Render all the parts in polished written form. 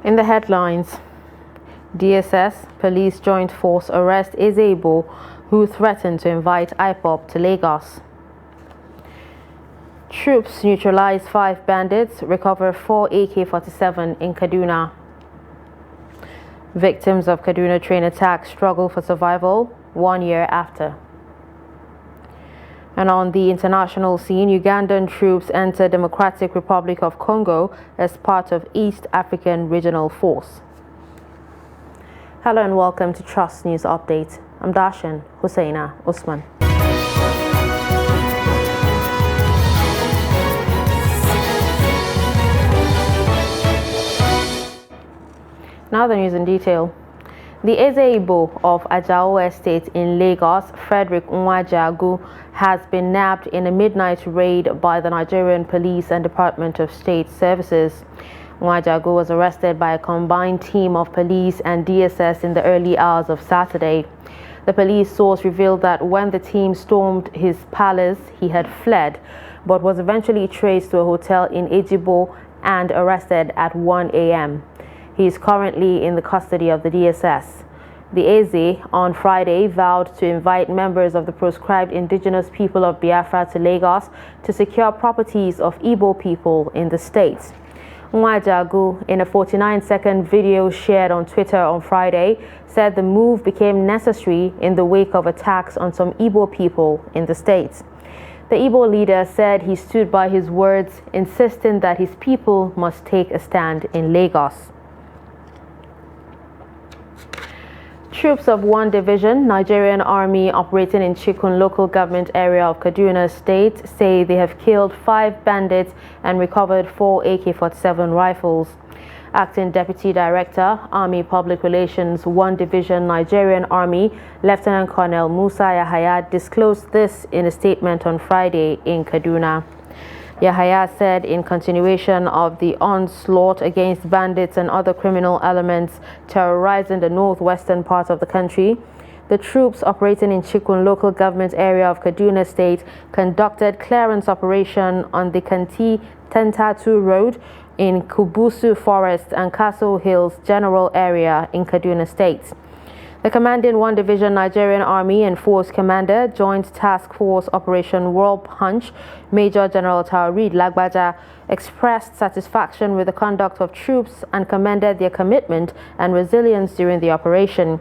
In the headlines, DSS Police Joint Force arrest Ezebo, who threatened to invite IPOB to Lagos. Troops neutralize 5 bandits, recover 4 AK-47 in Kaduna. Victims of Kaduna train attack struggle for survival 1 year after. And on the international scene, Ugandan troops enter Democratic Republic of Congo as part of East African Regional Force. Hello and welcome to Trust News Update. I'm Darshan Hussaina Usman. Now the news in detail. The Ezebo of Ajao Estate in Lagos, Frederick Nwajagu, has been nabbed in a midnight raid by the Nigerian Police and Department of State Services. Nwajagu was arrested by a combined team of police and DSS in the early hours of Saturday. The police source revealed that when the team stormed his palace, he had fled, but was eventually traced to a hotel in Ejibo and arrested at 1 a.m. He is currently in the custody of the DSS. The Eze on Friday vowed to invite members of the proscribed indigenous people of Biafra to Lagos to secure properties of Igbo people in the state. Nwajagu, in a 49-second video shared on Twitter on Friday, said the move became necessary in the wake of attacks on some Igbo people in the state. The Igbo leader said he stood by his words, insisting that his people must take a stand in Lagos. Troops of 1 Division, Nigerian Army operating in Chikun local government area of Kaduna State, say they have killed 5 bandits and recovered 4 AK-47 rifles. Acting Deputy Director, Army Public Relations, 1 Division, Nigerian Army, Lieutenant Colonel Musa Yahaya disclosed this in a statement on Friday in Kaduna. Yahaya said in continuation of the onslaught against bandits and other criminal elements terrorizing the northwestern part of the country, the troops operating in Chikun local government area of Kaduna State conducted clearance operation on the Kanti Tentatu Road in Kubusu Forest and Castle Hills General Area in Kaduna State. The commanding 1 Division Nigerian Army and Force Commander, Joint Task Force Operation World Punch, Major General Taoreed Lagbaja, expressed satisfaction with the conduct of troops and commended their commitment and resilience during the operation.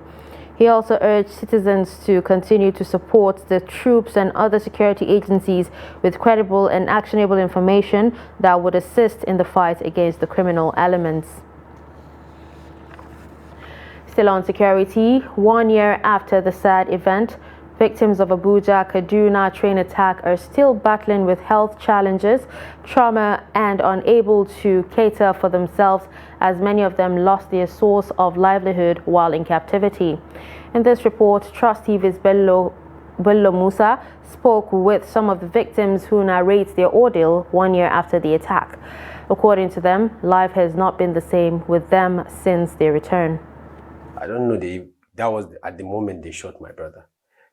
He also urged citizens to continue to support the troops and other security agencies with credible and actionable information that would assist in the fight against the criminal elements. Still on security, 1 year after the sad event, victims of Abuja Kaduna train attack are still battling with health challenges, trauma, and unable to cater for themselves, as many of them lost their source of livelihood while in captivity. In this report, Trust TV's Bello Musa spoke with some of the victims who narrate their ordeal 1 year after the attack. According to them, life has not been the same with them since their return. I don't know, that was at the moment they shot my brother.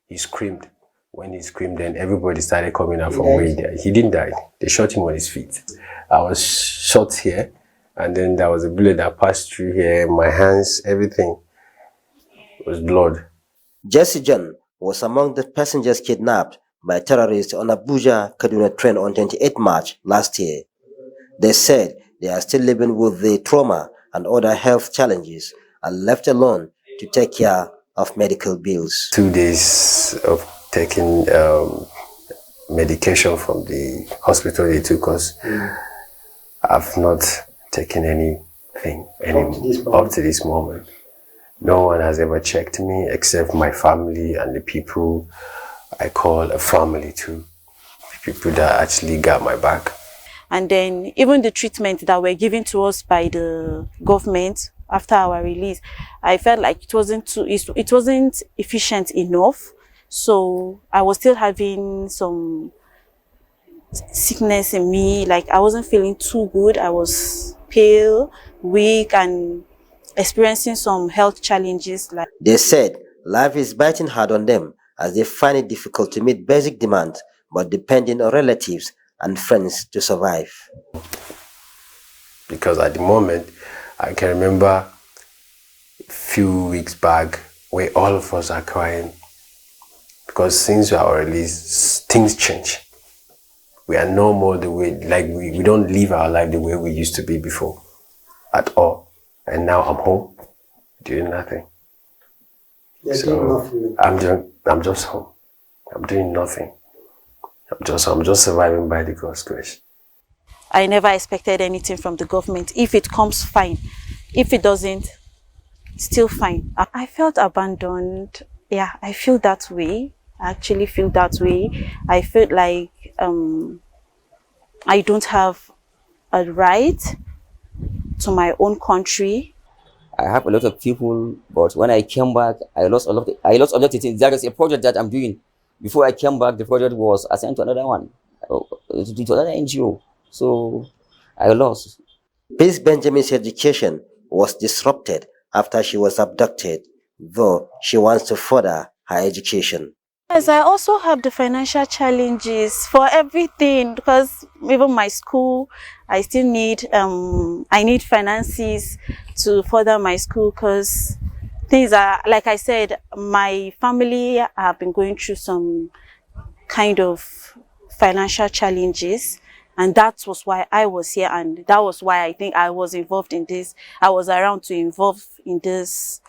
He screamed. When he screamed, then everybody started coming out from where he died. He didn't die. They shot him on his feet. I was shot here, and then there was a bullet that passed through here, my hands, everything was blood. Jesse John was among the passengers kidnapped by terrorists on Abuja Kaduna train on 28 March last year. They said they are still living with the trauma and other health challenges and left alone to take care of medical bills. 2 days of taking medication from the hospital they took us. I've not taken anything up to this moment. No one has ever checked me except my family and the people I call a family too. People that actually got my back. And then even the treatment that were given to us by the government after our release, I felt like it wasn't efficient enough. So I was still having some sickness in me, like I wasn't feeling too good. I was pale, weak, and experiencing some health challenges. They said life is biting hard on them as they find it difficult to meet basic demands, but depending on relatives and friends to survive. Because at the moment, I can remember a few weeks back where all of us are crying because since we are released, things change. We are no more the way, like we don't live our life the way we used to be before at all. And now I'm home doing nothing. So I'm just home. I'm doing nothing. I'm just surviving by the God's grace. I never expected anything from the government. If it comes, fine. If it doesn't, still fine. I felt abandoned. Yeah, I feel that way. I actually feel that way. I felt like I don't have a right to my own country. I have a lot of people, but when I came back, I lost a lot of things. There is a project that I'm doing. Before I came back, the project was assigned to another one, to another NGO. So I lost. Peace Benjamin's education was disrupted after she was abducted, though she wants to further her education. Yes, I also have the financial challenges for everything because even my school, I still need I need finances to further my school because things are, like I said, my family have been going through some kind of financial challenges, and that was why I was here, and that was why I think I was involved in this. I was around to involve in this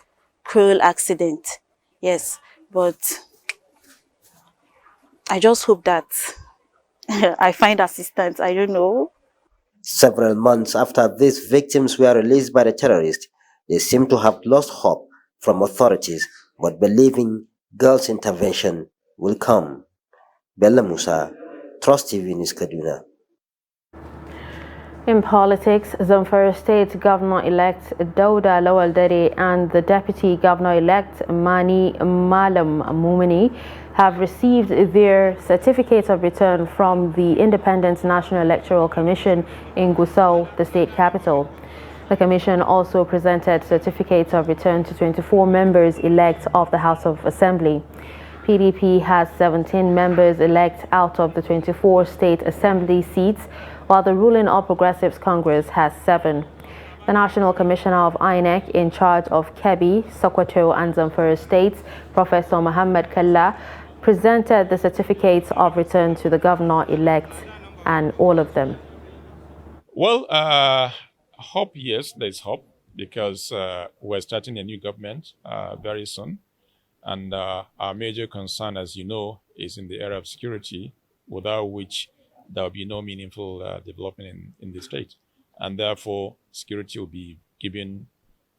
cruel accident. Yes, but I just hope that I find assistance. I don't know. Several months after these victims were released by the terrorists, they seem to have lost hope from authorities, but believing girls' intervention will come. Bella Musa, Trust TV News, Kaduna. In politics, Zamfara State Governor-elect Dauda Lawal Dare and the Deputy Governor-elect Mani Malam Mumini have received their certificates of return from the Independent National Electoral Commission in Gusau, the state capital. The commission also presented certificates of return to 24 members-elect of the House of Assembly. PDP has 17 members-elect out of the 24 state assembly seats, while the ruling All Progressives Congress has 7. The National Commissioner of INEC in charge of Kebbi, Sokoto and Zamfara states, Professor Muhammad Kalla, presented the certificates of return to the governor-elect and all of them. Well, hope, yes, there's hope because we're starting a new government very soon. And our major concern, as you know, is in the area of security, without which there will be no meaningful development in the state. And therefore, security will be given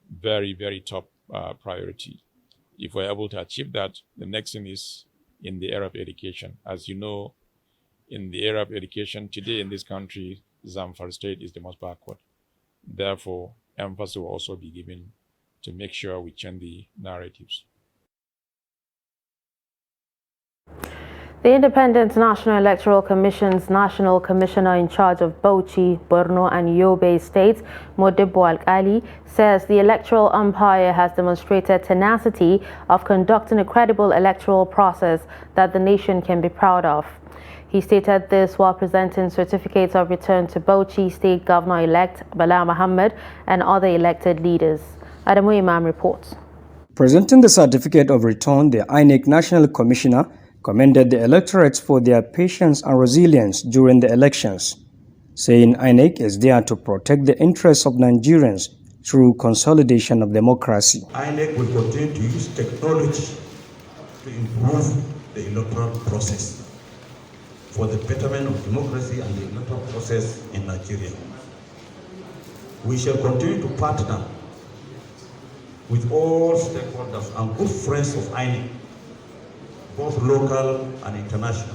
very, very top priority. If we're able to achieve that, the next thing is in the area of education. As you know, in the area of education today in this country, Zamfara State is the most backward. Therefore, emphasis will also be given to make sure we change the narratives. The Independent National Electoral Commission's National Commissioner in charge of Bauchi, Borno and Yobe states, Modibo Al-Ali, says the electoral umpire has demonstrated tenacity of conducting a credible electoral process that the nation can be proud of. He stated this while presenting certificates of return to Bauchi State Governor-elect Bala Muhammad and other elected leaders. Adamu Imam reports. Presenting the certificate of return, the INEC National Commissioner commended the electorates for their patience and resilience during the elections, saying INEC is there to protect the interests of Nigerians through consolidation of democracy. INEC will continue to use technology to improve the electoral process for the betterment of democracy and the electoral process in Nigeria. We shall continue to partner with all stakeholders and good friends of INEC, both local and international,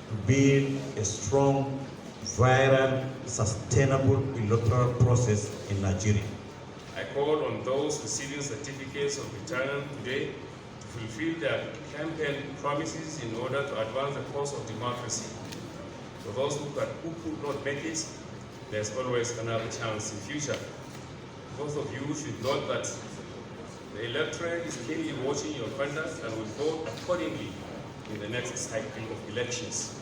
to build a strong, viral, sustainable electoral process in Nigeria. I call on those receiving certificates of return today to fulfill their campaign promises in order to advance the cause of democracy. For those who could not make it, there's always another chance in future. Both of you should note that the electorate is keenly watching your conduct and will vote accordingly in the next cycle of elections.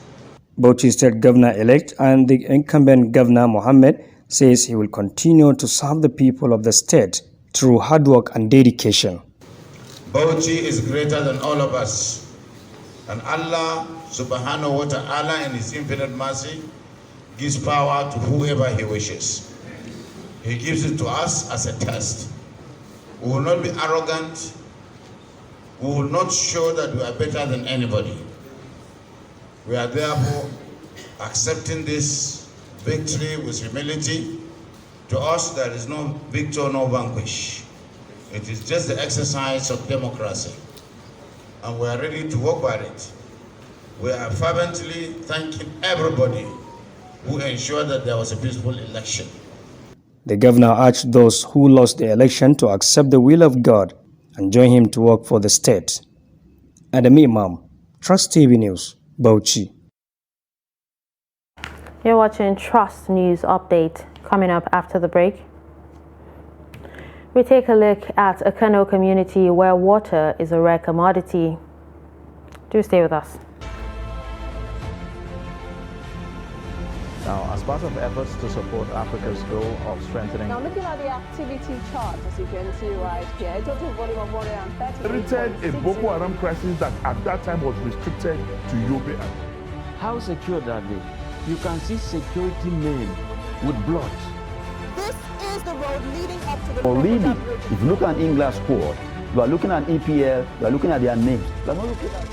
Bauchi State Governor-elect and the incumbent Governor Mohammed says he will continue to serve the people of the state through hard work and dedication. Bauchi is greater than all of us, and Allah subhanahu wa ta'ala in his infinite mercy gives power to whoever he wishes. He gives it to us as a test. We will not be arrogant. We will not show that we are better than anybody. We are therefore accepting this victory with humility. To us, there is no victor, no vanquish. It is just the exercise of democracy, and we are ready to work by it. We are fervently thanking everybody who ensured that there was a peaceful election. The governor urged those who lost the election to accept the will of God and join him to work for the state. Adam Imam, Trust TV News, Bauchi. You're watching Trust News Update. Coming up after the break, we take a look at a Kano community where water is a rare commodity. Do stay with us. Now, as part of efforts to support Africa's goal of strengthening... Now, looking at the activity chart, as you can see right here, a total volume of 130... Created a Boko Haram crisis that at that time was restricted to Yobe. How secure are they? You can see security men with blood. This is the road leading up to the... Already, if you look at England's squad, you are looking at EPL, you are looking at their names. You are not looking at...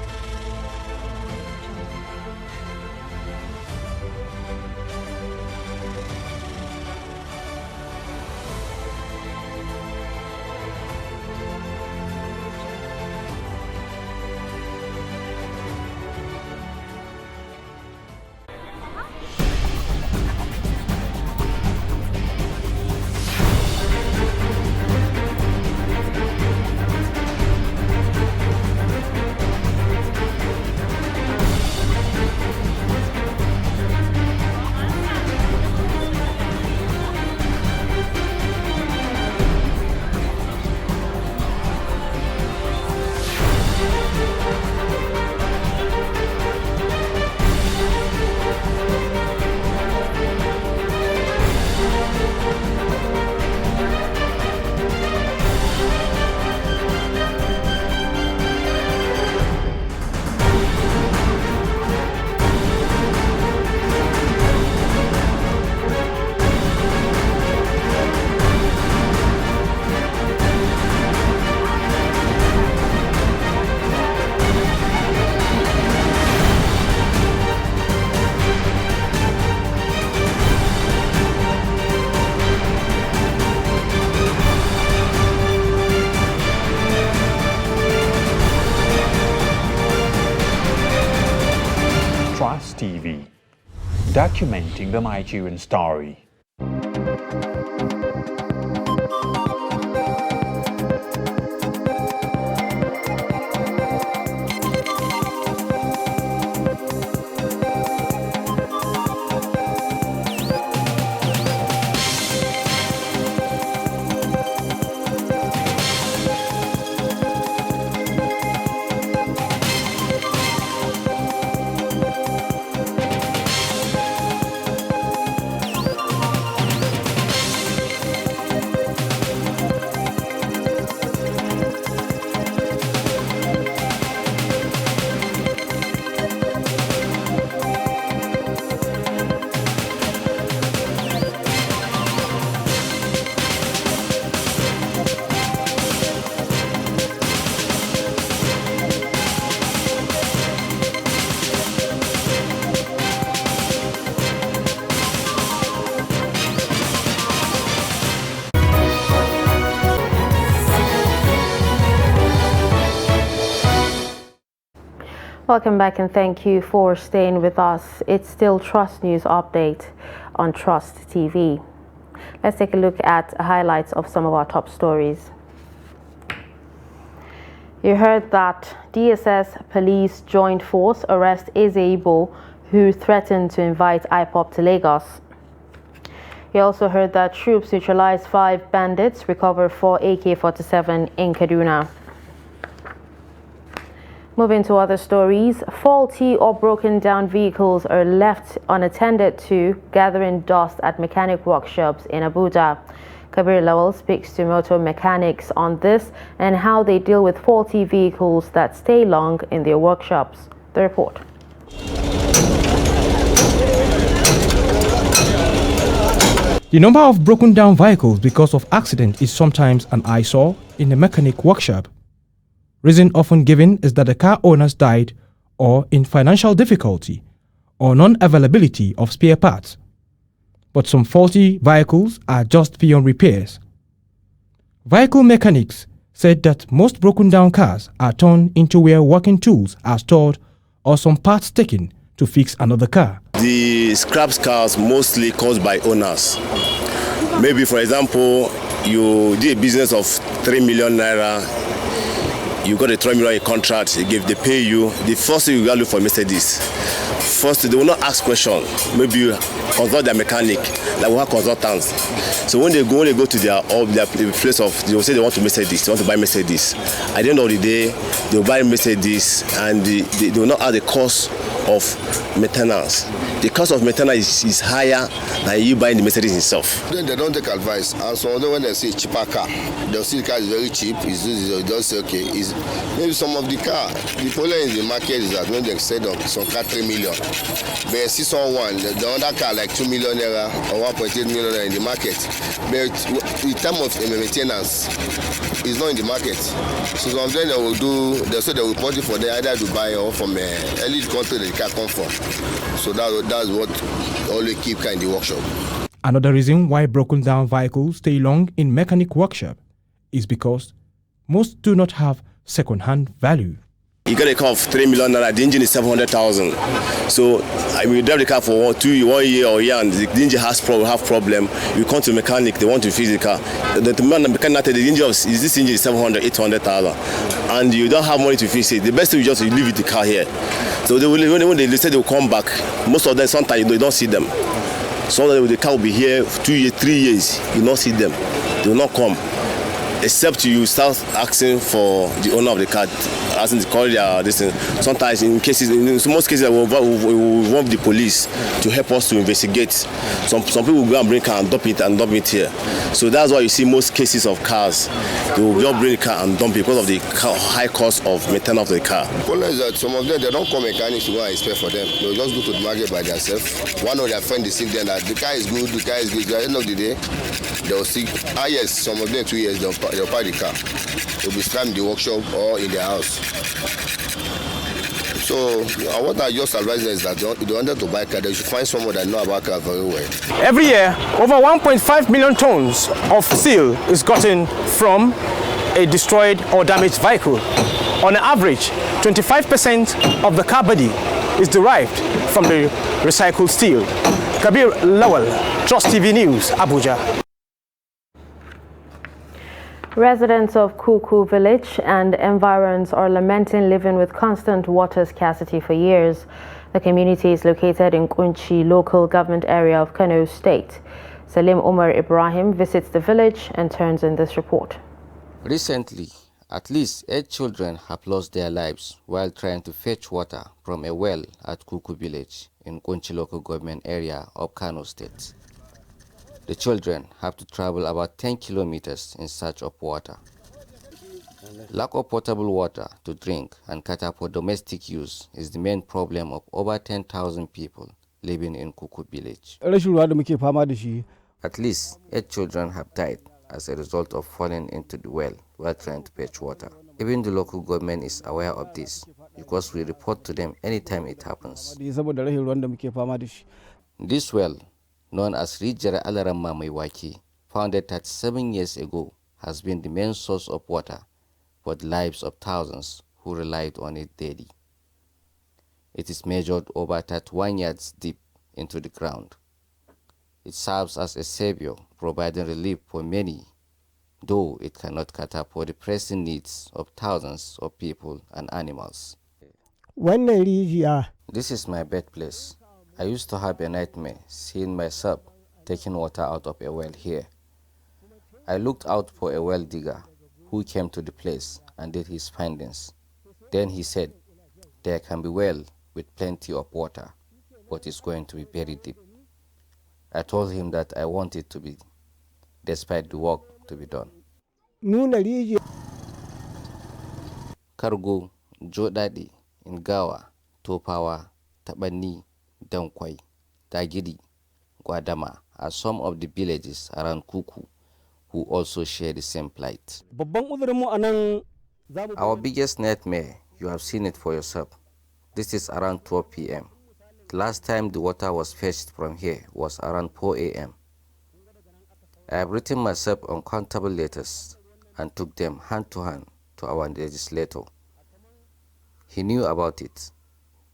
Trust TV, documenting the Nigerian story. Welcome back and thank you for staying with us. It's still Trust News Update on Trust TV. Let's take a look at highlights of some of our top stories. You heard that DSS Police Joint Force arrest Ezeibo, who threatened to invite IPOB to Lagos. You also heard that troops neutralized 5 bandits, recovered 4 AK-47 in Kaduna. Moving to other stories, faulty or broken down vehicles are left unattended to, gathering dust at mechanic workshops in Abuja. Kabir Lawal speaks to motor mechanics on this and how they deal with faulty vehicles that stay long in their workshops. The report. The number of broken down vehicles because of accident is sometimes an eyesore in a mechanic workshop. Reason often given is that the car owners died or in financial difficulty or non-availability of spare parts. But some faulty vehicles are just beyond repairs. Vehicle mechanics said that most broken down cars are turned into where working tools are stored or some parts taken to fix another car. The scrap cars mostly caused by owners. Maybe, for example, you did a business of 3 million naira, you got a 3 million contract, they pay you. The first thing you got to look for Mercedes. First, they will not ask questions. Maybe you consult their mechanic, like we have consultants. So when they go to their place of, they will say they want to Mercedes, they want to buy Mercedes. At the end of the day, they will buy Mercedes and they will not add the cost of maintenance. The cost of maintenance is higher than you buying the Mercedes itself. Then they don't take advice, and so when they see a cheaper car, they'll see the car is very cheap. They'll say, okay, maybe some of the car. The problem in the market is that when they said some car 3 million, but see someone the other car like 2 million naira or 1.8 million naira in the market. But in terms of maintenance, it's not in the market. So some of them they'll say they will report it for them either Dubai or from any country that the car come from. So that's what always keep car in the workshop. Another reason why broken down vehicles stay long in mechanic workshop is because most do not have second-hand value. You got a car of 3 million naira, the engine is 700,000. So you drive the car for 1 year or a year and the engine have problem. You come to a mechanic, they want to fix the car. The mechanic, the engine this engine is 700, 800,000, and you don't have money to fix it. The best thing is just you leave the car here. So when they say they will come back, most of them sometimes you don't see them. So the car will be here 2 years, 3 years, you will not see them. They will not come. Except you start asking for the owner of the car, asking to call this thing. Sometimes in most cases we involve the police to help us to investigate. Some people will go and bring car and dump it here. So that's why you see most cases of cars, they will just bring the car and dump it because of the high cost of maintenance of the car. The problem is that some of them, they don't call mechanics to go and inspect for them. They'll just go to the market by themselves. One of their friends deceive them that the car is good, the car is good. At the end of the day, they'll see, yes, some of them 2 years, they'll buy the car. They'll be scrapped in the workshop or in their house. So what I just advise them is that if they wanted to buy a car, they should find someone that knows about car very well. Every year, over 1.5 million tons of steel is gotten from a destroyed or damaged vehicle. On average, 25% of the car body is derived from the recycled steel. Kabir Lawal, Trust TV News, Abuja. Residents of Kuku village and environs are lamenting living with constant water scarcity for years. The community is located in Kunchi local government area of Kano State. Salim Umar Ibrahim visits the village and turns in this report. Recently, at least 8 children have lost their lives while trying to fetch water from a well at Kuku village in Kunchi local government area of Kano State. The children have to travel about 10 kilometers in search of water. Lack of potable water to drink and cater for domestic use is the main problem of over 10,000 people living in Kuku village. At least 8 children have died as a result of falling into the well while trying to fetch water. Even the local government is aware of this because we report to them anytime it happens. This well, known as Rijara Alaramma Maiwaki, founded 37 years ago, has been the main source of water for the lives of thousands who relied on it daily. It is measured over 31 yards deep into the ground. It serves as a savior, providing relief for many, though it cannot cater for the pressing needs of thousands of people and animals. This is my birthplace. I used to have a nightmare seeing myself taking water out of a well here. I looked out for a well digger who came to the place and did his findings. Then he said There can be well with plenty of water, but it's going to be very deep. I told him that I want it to be, despite the work to be done. Kargo, Jodadi, Ngawa, Topawa, Tabani, Dankwai, Tagiri, Guadama are some of the villages around Kuku who also share the same plight. Our biggest nightmare, you have seen it for yourself. This is around 12 p.m. The last time the water was fetched from here was around 4 a.m. I have written myself uncountable letters and took them hand to hand to our legislator. He knew about it.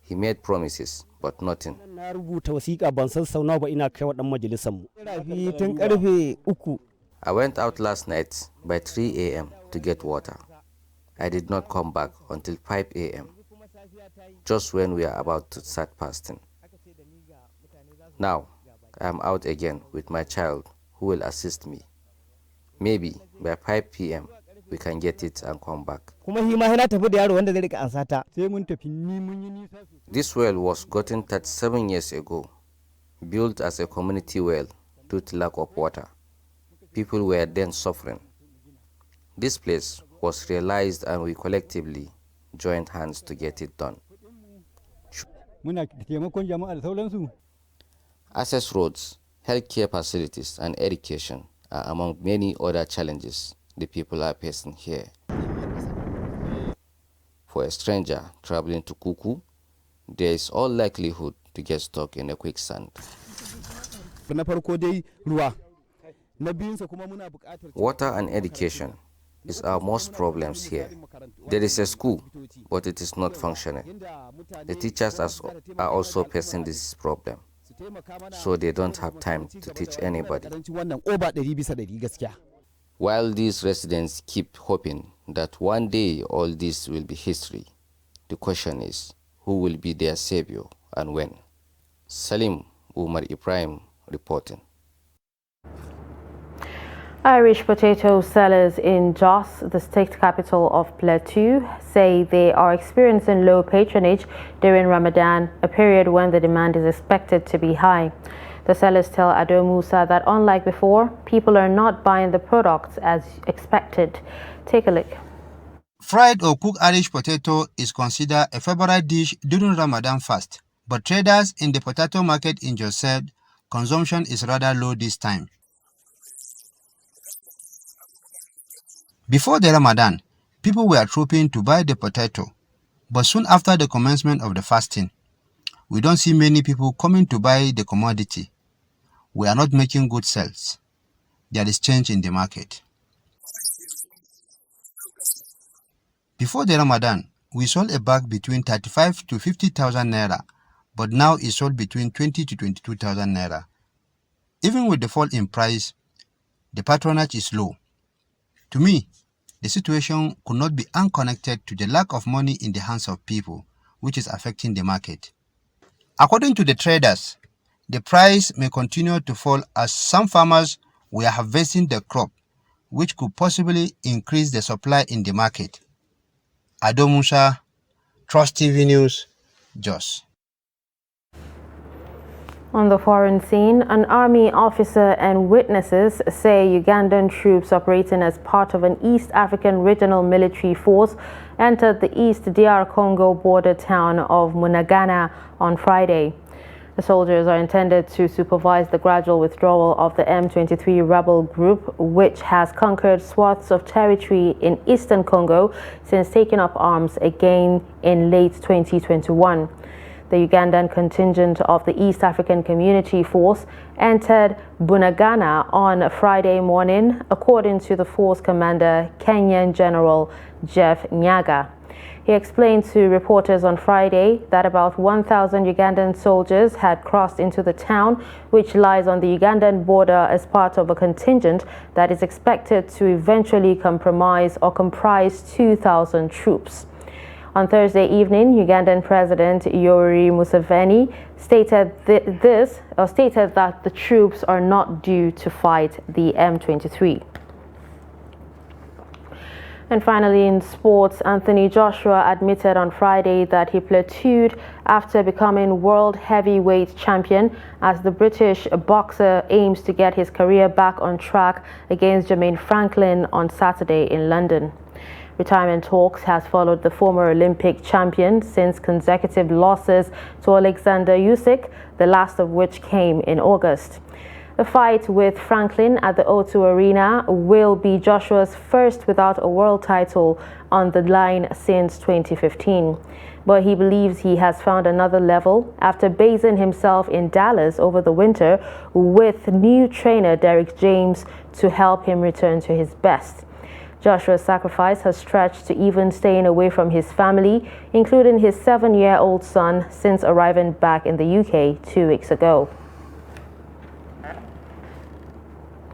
He made promises, but nothing. I went out last night by 3 a.m. to get water. I did not come back until 5 a.m., just when we are about to start fasting. Now, I am out again with my child who will assist me. Maybe by 5 p.m. we can get it and come back. This well was gotten 37 years ago, built as a community well due to lack of water. People were then suffering. This place was realized and we collectively joined hands to get it done. Access roads, healthcare facilities, and education are among many other challenges the people are facing here. For a stranger traveling to Kuku, there is all likelihood to get stuck in a quicksand. Water and education is our most problems here. There is a school, but it is not functioning. The teachers are also facing this problem, so they don't have time to teach anybody. While these residents keep hoping that one day all this will be history, the question is, who will be their savior and when? Salim Umar Ibrahim reporting. Irish potato sellers in Jos, the state capital of Plateau, say they are experiencing low patronage during Ramadan, a period when the demand is expected to be high. The sellers tell Ado Musa that unlike before, people are not buying the products as expected. Take a look. Fried or cooked Irish potato is considered a favorite dish during Ramadan fast, but traders in the potato market in Jos said consumption is rather low this time. Before the Ramadan, people were trooping to buy the potato, but soon after the commencement of the fasting, we don't see many people coming to buy the commodity. We are not making good sales. There is change in the market. Before the Ramadan, we sold a bag between 35 to 50,000 naira, but now it's sold between 20 to 22,000 naira. Even with the fall in price, the patronage is low. To me, the situation could not be unconnected to the lack of money in the hands of people, which is affecting the market. According to the traders, the price may continue to fall as some farmers were harvesting the crop, which could possibly increase the supply in the market. Ado Musa, Trust TV News, Jos. On the foreign scene, an army officer and witnesses say Ugandan troops operating as part of an East African regional military force entered the East DR Congo border town of Munagana on Friday. The soldiers are intended to supervise the gradual withdrawal of the M23 rebel group, which has conquered swaths of territory in eastern Congo since taking up arms again in late 2021. The Ugandan contingent of the East African Community Force entered Bunagana on Friday morning, according to the force commander, Kenyan General Jeff Nyaga. He explained to reporters on Friday that about 1,000 Ugandan soldiers had crossed into the town, which lies on the Ugandan border, as part of a contingent that is expected to eventually comprise 2,000 troops. On Thursday evening, Ugandan President Yoweri Museveni stated that the troops are not due to fight the M23. And finally, in sports, Anthony Joshua admitted on Friday that he plateaued after becoming world heavyweight champion as the British boxer aims to get his career back on track against Jermaine Franklin on Saturday in London. Retirement talks has followed the former Olympic champion since consecutive losses to Alexander Usyk, the last of which came in August. The fight with Franklin at the O2 Arena will be Joshua's first without a world title on the line since 2015. But he believes he has found another level after basing himself in Dallas over the winter with new trainer Derek James to help him return to his best. Joshua's sacrifice has stretched to even staying away from his family, including his 7-year-old son, since arriving back in the UK 2 weeks ago.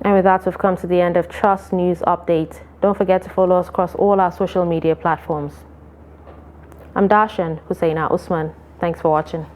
And with that, we've come to the end of Trust News Update. Don't forget to follow us across all our social media platforms. I'm Darshan Hussaina Usman. Thanks for watching.